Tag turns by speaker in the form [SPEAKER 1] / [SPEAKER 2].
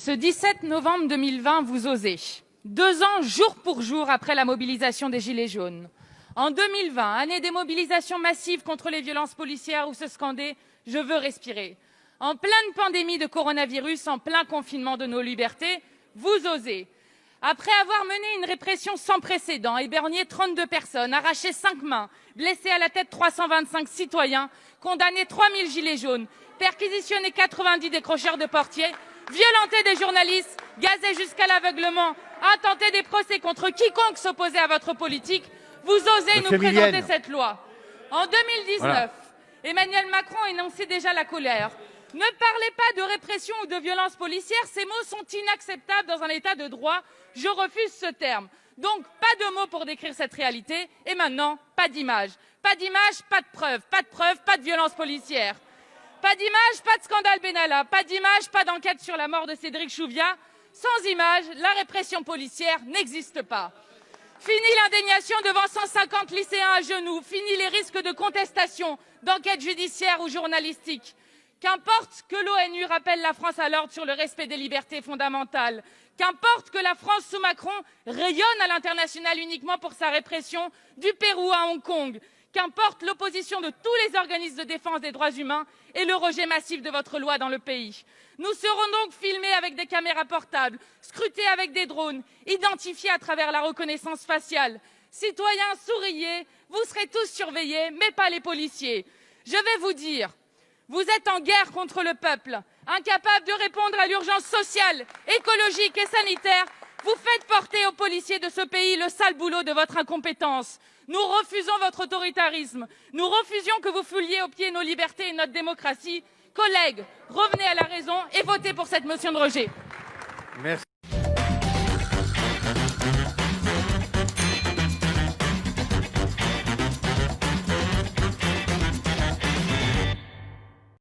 [SPEAKER 1] Ce 17 novembre 2020, vous osez. 2 ans, jour pour jour, après la mobilisation des Gilets jaunes. En 2020, année des mobilisations massives contre les violences policières où se scandait « Je veux respirer ». En pleine pandémie de coronavirus, en plein confinement de nos libertés, vous osez. Après avoir mené une répression sans précédent, ébergné 32 personnes, arraché 5 mains, blessé à la tête 325 citoyens, condamné 3000 gilets jaunes, perquisitionné 90 décrocheurs de portiers, violenté des journalistes, gazé jusqu'à l'aveuglement, intenté des procès contre quiconque s'opposait à votre politique, vous osez nous présenter cette loi. En 2019, Emmanuel Macron énonçait déjà la colère. Ne parlez pas de répression ou de violence policière, ces mots sont inacceptables dans un état de droit. Je refuse ce terme. Donc, pas de mots pour décrire cette réalité. Et maintenant, pas d'image. Pas d'image, pas de preuves. Pas de preuves, pas de violence policière. Pas d'image, pas de scandale Benalla. Pas d'image, pas d'enquête sur la mort de Cédric Chouviat. Sans image, la répression policière n'existe pas. Fini l'indignation devant 150 lycéens à genoux. Fini les risques de contestation, d'enquête judiciaire ou journalistique. Qu'importe que l'ONU rappelle la France à l'ordre sur le respect des libertés fondamentales. Qu'importe que la France sous Macron rayonne à l'international uniquement pour sa répression du Pérou à Hong Kong. Qu'importe l'opposition de tous les organismes de défense des droits humains et le rejet massif de votre loi dans le pays. Nous serons donc filmés avec des caméras portables, scrutés avec des drones, identifiés à travers la reconnaissance faciale. Citoyens, souriez, vous serez tous surveillés, mais pas les policiers. Je vais vous dire, vous êtes en guerre contre le peuple, incapable de répondre à l'urgence sociale, écologique et sanitaire. Vous faites porter aux policiers de ce pays le sale boulot de votre incompétence. Nous refusons votre autoritarisme. Nous refusions que vous fouliez aux pieds nos libertés et notre démocratie. Collègues, revenez à la raison et votez pour cette motion de rejet.
[SPEAKER 2] Merci.